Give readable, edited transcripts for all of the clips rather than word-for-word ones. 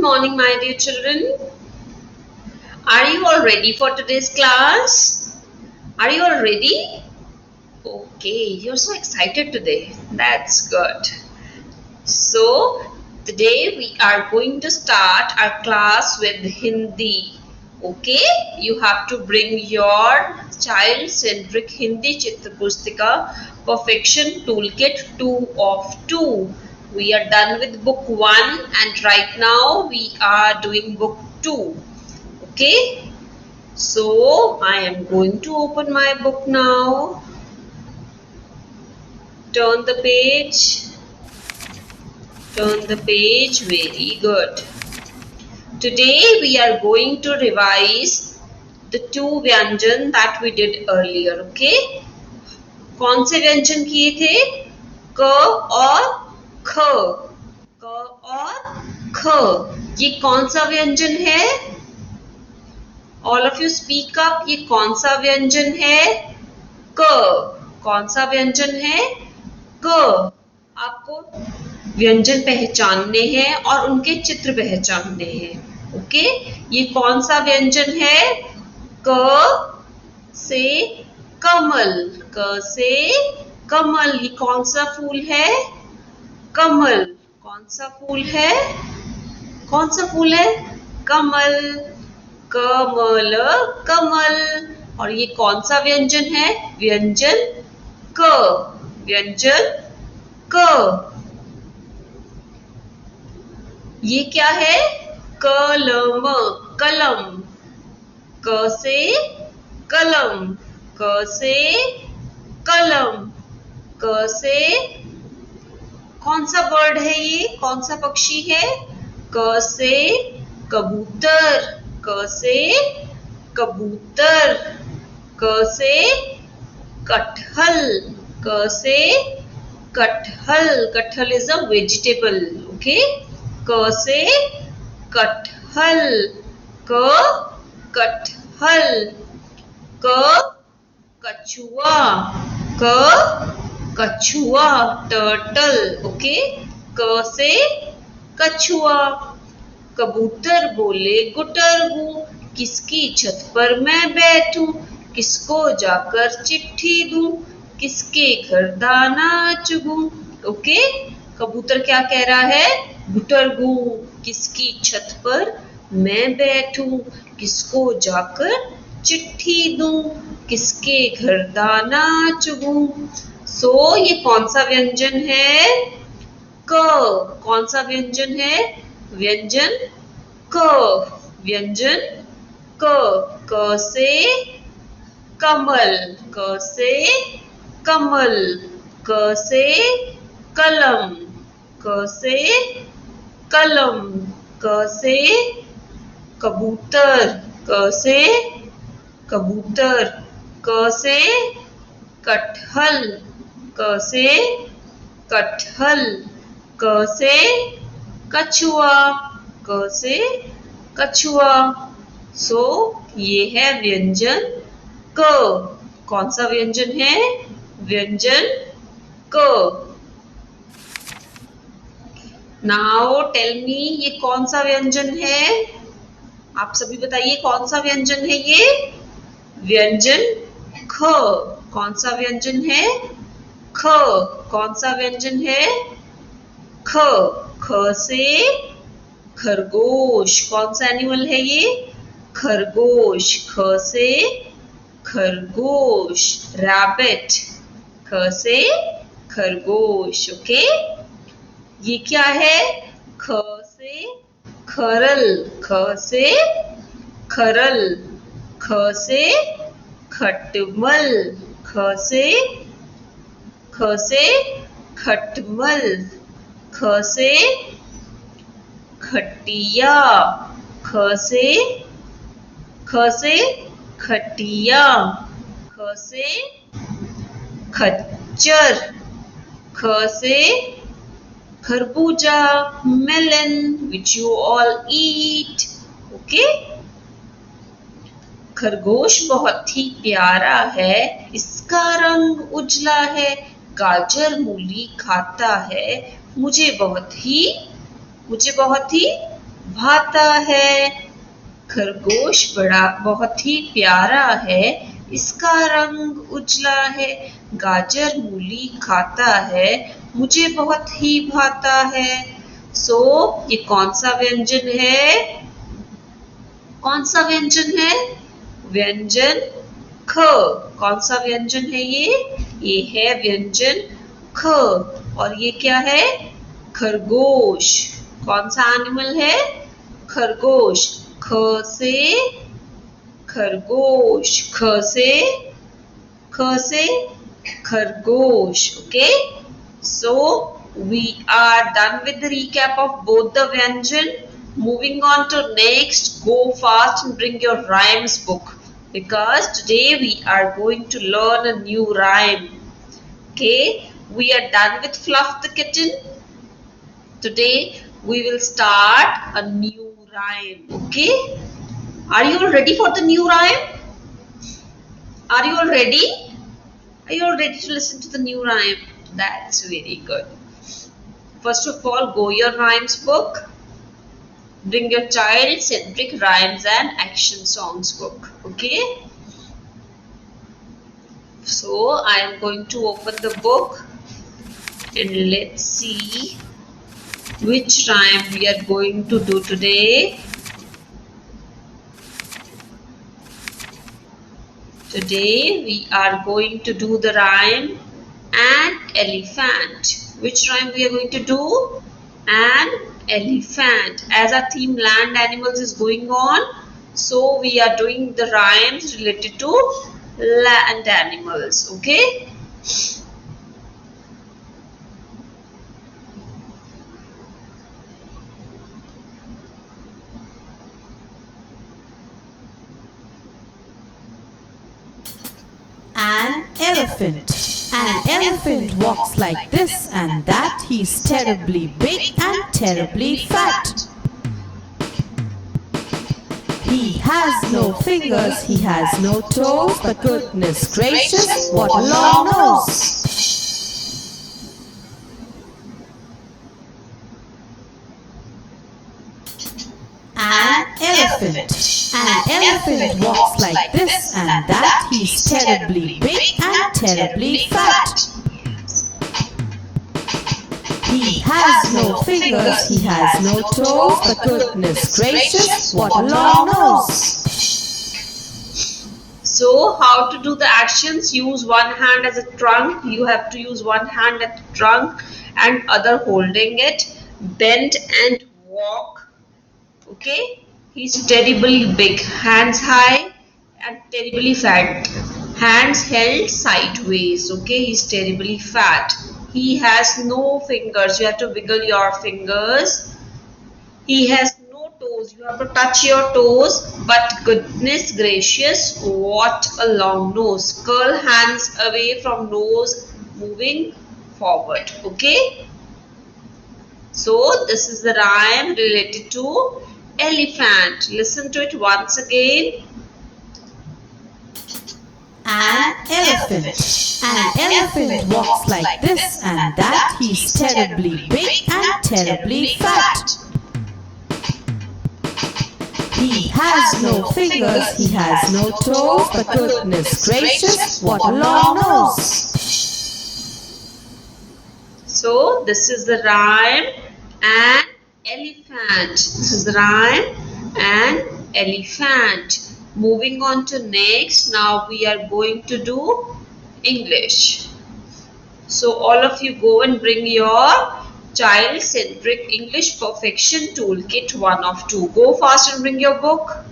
morning, my dear children. Are you all ready for today's class? Are you all ready? Okay, you're so excited today. That's good. So, today we are going to start our class with Hindi. Okay, you have to bring your child-centric Hindi Chitra Pustika Perfection Toolkit 2 of 2. We are done with book 1 and right now we are doing book 2. Okay, so I am going to open my book now. Turn the page. Turn the page. Very good. Today we are going to revise the two vyanjan that we did earlier. Okay, कौन से व्यंजन किए थे? क और ख. क और ख. ये कौन सा व्यंजन है? All of you speak up. ये कौन सा व्यंजन है? क. कौन सा व्यंजन है? क. आपको व्यंजन पहचानने हैं और उनके चित्र पहचानने हैं. ओके, ये कौन सा व्यंजन है? क से कमल. क से कमल. ये कौन सा फूल है? कमल. कौन सा फूल है? कौन सा फूल है? कमल. कमल कमल. और ये कौन सा व्यंजन है? व्यंजन क. व्यंजन क. ये क्या है? कलम. कलम. क से कलम. क से कलम. क से कौन सा बर्ड है ये? कौन सा पक्षी है? क से कबूतर. क से कबूतर. क से कटहल. क से कटहल. कटहल इज अ वेजिटेबल. ओके, क से कटहल. क कटहल. क कछुआ. क कछुआ. टर्टल. ओके, क से कछुआ. कबूतर बोले गुटरगू, किसकी छत पर मैं बैठूं, किसको जाकर चिट्ठी दूं, किसके घर दाना चुगूं. ओके, कबूतर क्या कह रहा है? गुटरगू, किसकी छत पर मैं बैठूं, किसको जाकर चिट्ठी दूं, किसके घर दाना चुगूं. सो ये कौन सा व्यंजन है? क. कौन सा व्यंजन है? व्यंजन क. व्यंजन क. क से कमल. क से कमल. क से कलम. क से कलम. क से कबूतर. क से कबूतर. क से कटहल. क से कटहल. क से कछुआ. क से कछुआ. सो ये है व्यंजन क. कौन सा व्यंजन है? व्यंजन क. नाउ टेल मी, ये कौन सा व्यंजन है? आप सभी बताइए कौन सा व्यंजन है ये? व्यंजन ख. कौन सा व्यंजन है? ख. कौन सा व्यंजन है? ख. ख से खरगोश. कौन सा एनिमल है ये? खरगोश. ख से खरगोश. रैबिट. ख से खरगोश. ओके, ये क्या है? ख से खरल. ख से खरल. ख से खटमल. ख से खटमल. ख से खटिया. ख से खटिया. ख से खच्चर. ख से खरबूजा. melon which you all eat. Okay, खरगोश बहुत ही प्यारा है, इसका रंग उजला है, गाजर मूली खाता है, मुझे बहुत ही भाता है। खरगोश बड़ा बहुत ही प्यारा है, इसका रंग उजला है। गाजर मूली खाता है, मुझे बहुत ही भाता है। सो ये कौन सा व्यंजन है? कौन सा व्यंजन है? व्यंजन ख। कौन सा व्यंजन है ये है व्यंजन ख। और ये क्या है? खरगोश। कौन सा एनिमल है? खरगोश। ख से खरगोश, ख से खरगोश. Okay, so we are done with the recap of both the vyanjan. Moving on to next, go fast and bring your rhymes book, because today we are going to learn a new rhyme. Okay, we are done with Fluff the kitten. Today we will start a new rhyme. Okay, are you all ready for the new rhyme? Are you all ready? Are you all ready to listen to the new rhyme? That's very good. First of all, go your rhymes book. Bring your child-centric rhymes and action songs book. Okay? So, I am going to open the book and let's see which rhyme we are going to do today. Today we are going to do the rhyme an elephant. Which rhyme we are going to do? An elephant. As our theme land animals is going on, so we are doing the rhymes related to land animals. Okay? An elephant. An elephant walks like this and that. He's terribly big and terribly fat. He has no fingers, he has no toes, but goodness gracious, what a long nose! An elephant. An elephant walks like this and that. He's terribly big and terribly fat. He has no fingers, he has no toes, but goodness gracious, what a long nose! So, how to do the actions? Use one hand as a trunk. You have to use one hand at the trunk and other holding it. Bend and walk. Okay, he's terribly big, hands high and terribly fat. Hands held sideways. Okay, he's terribly fat. He has no fingers. You have to wiggle your fingers. He has no toes. You have to touch your toes. But goodness gracious, what a long nose. Curl hands away from nose, moving forward. Okay. So this is the rhyme related to elephant. Listen to it once again. An elephant. An elephant walks like this and that. He's terribly big and terribly fat. He has no fingers, he has no toes, but goodness gracious, what a long nose! So this is the rhyme an elephant. This is the rhyme an elephant. Moving on to next. Now we are going to do English. So all of you go and bring your child-centric English perfection toolkit 1 of 2. Go fast and bring your book.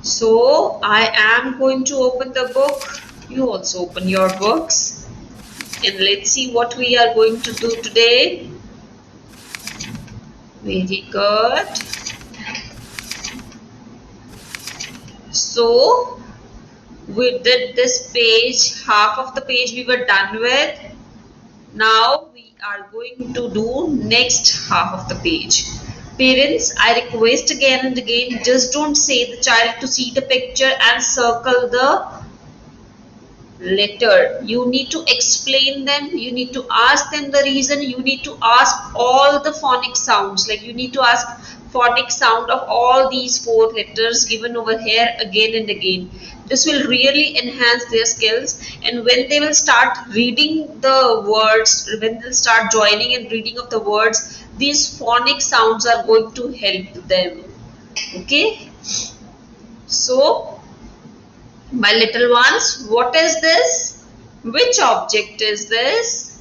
So I am going to open the book. You also open your books. And let's see what we are going to do today. Very good. So we did this page, half of the page we were done with. Now we are going to do next half of the page. Parents, I request again and again, just don't say the child to see the picture and circle the letter, you need to explain them, you need to ask them the reason, you need to ask all the phonic sounds, like you need to ask phonic sound of all these four letters given over here again and again. This will really enhance their skills, and when they will start reading the words, when they'll start joining and reading of the words, these phonic sounds are going to help them. Okay, so my little ones, what is this? Which object is this?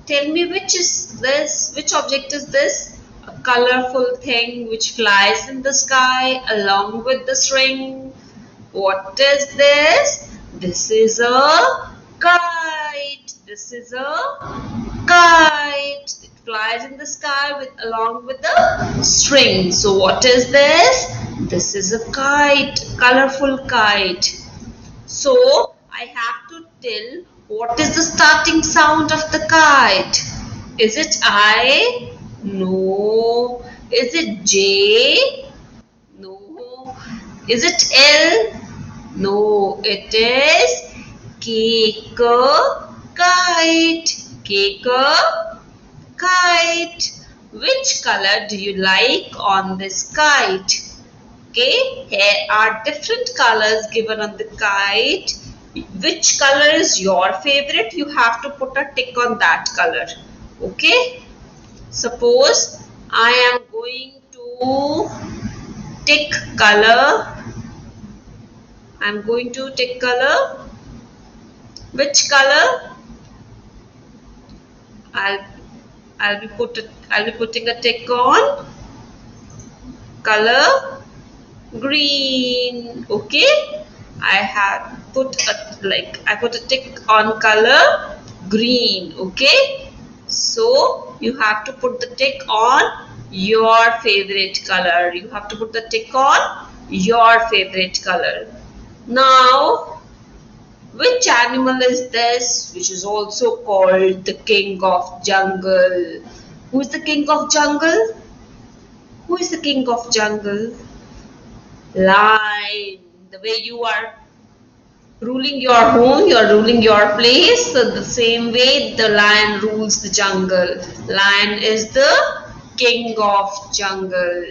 Tell me, which is this? Which object is this? A colorful thing which flies in the sky along with the string. What is this? This is a kite. This is a kite. It flies in the sky along with the string. So what is this? This is a kite, colorful kite. So I have to tell what is the starting sound of the kite. Is it I? No. Is it J? No. Is it L? No. It is K, kite. K, kite. Which color do you like on this kite? Okay, here are different colors given on the kite. Which color is your favorite? You have to put a tick on that color. Okay, suppose I am going to tick color. I am going to tick color. Which color? I'll be putting a tick on color green. Okay, I put a tick on color green. Okay, so you have to put the tick on your favorite color. You have to put the tick on your favorite color. Now, which animal is this, which is also called the king of jungle? Who is the king of jungle? Who is the king of jungle? Lion. The way you are ruling your home, you are ruling your place. So the same way the lion rules the jungle. Lion is the king of jungle.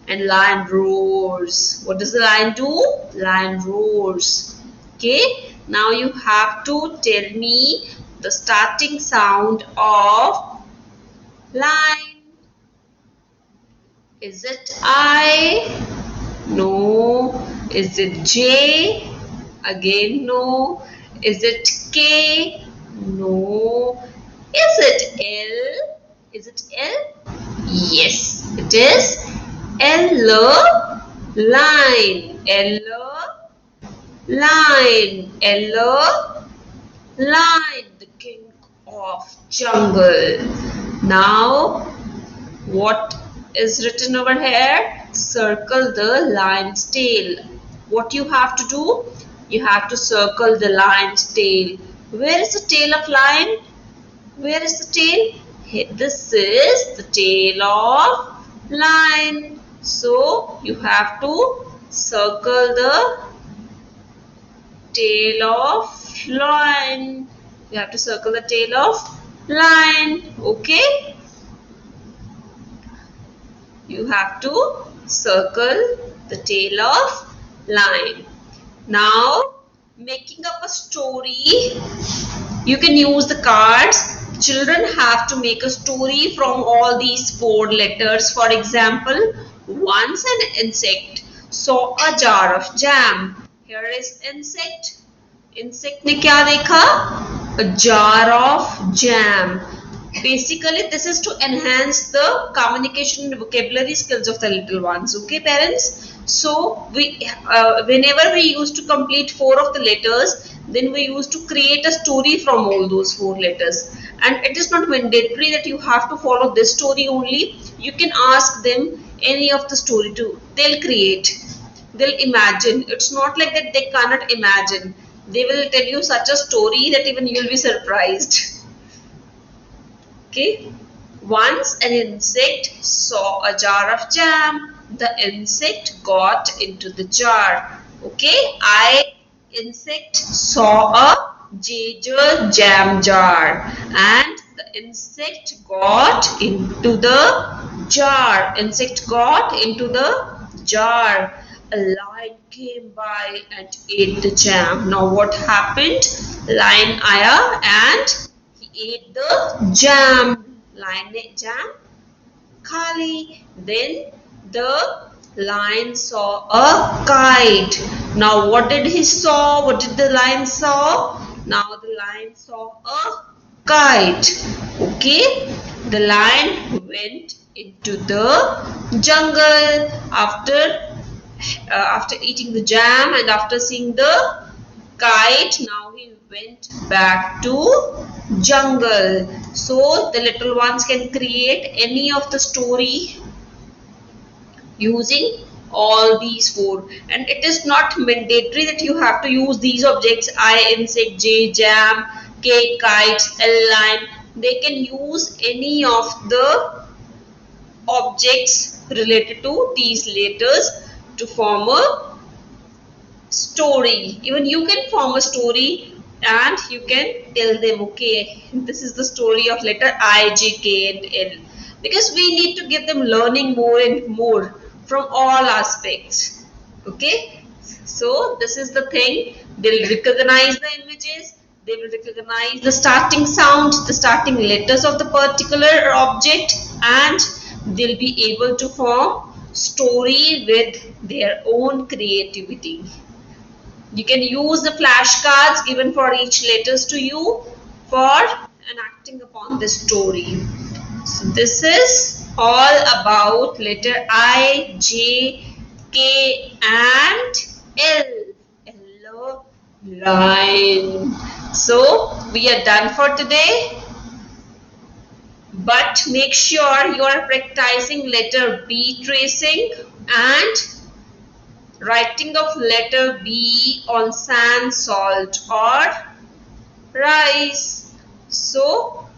And lion roars. What does the lion do? Lion roars. Okay. Now you have to tell me the starting sound of lion. Is it I? No. Is it J? Again no. Is it K? No. Is it L? Is it L? Yes, it is L. Line. L. Line. L. Line. The king of jungle. Now, what is written over here? Circle the lion's tail. What you have to do? You have to circle the lion's tail. Where is the tail of lion? Where is the tail? This is the tail of lion. So you have to circle the tail of lion. You have to circle the tail of lion. Okay? You have to circle the tail of lion. Now, making up a story, you can use the cards. Children have to make a story from all these four letters. For example, once an insect saw a jar of jam. Here is insect. Insect ने क्या देखा? A jar of jam. Basically, this is to enhance the communication and vocabulary skills of the little ones. Okay, parents? So, whenever we used to complete 4 of the letters, then we used to create a story from all those 4 letters. And it is not mandatory that you have to follow this story only. You can ask them any of the story too. They'll create. They'll imagine. It's not like that they cannot imagine. They will tell you such a story that even you will be surprised. Okay. Once an insect saw a jar of jam. The insect got into the jar. Okay. I insect saw a jam jar, and the insect got into the jar. Insect got into the jar. A lion came by and ate the jam. Now what happened? Lion आया and he ate the jam. Lion ने jam khali. Then the lion saw a kite. Now what did he saw? What did the lion saw? Now the lion saw a kite. Okay. The lion went into the jungle after eating the jam and after seeing the kite. Now he went back to jungle. So the little ones can create any of the story using all these four, and it is not mandatory that you have to use these objects: I, insect; J, jam; K, kites; L, line. They can use any of the objects related to these letters to form a story. Even you can form a story and you can tell them, okay, this is the story of letter I, J, K and L, because we need to give them learning more and more from all aspects. Okay, so this is the thing. They'll recognize the images, they will recognize the starting sounds, the starting letters of the particular object, and they'll be able to form story with their own creativity. You can use the flashcards given for each letters to you for enacting upon this story. So this is all about letter I, J, K and L. L, line. So we are done for today. But make sure you are practicing letter B tracing and writing of letter B on sand, salt or rice. So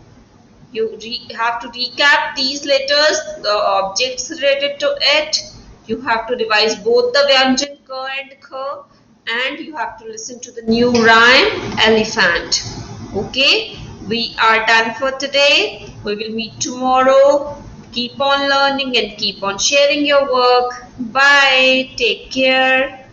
you have to recap these letters, the objects related to it. You have to revise both the vyanjan ka and kha, and you have to listen to the new rhyme elephant. Okay, we are done for today. We will meet tomorrow. Keep on learning and keep on sharing your work. Bye. Take care.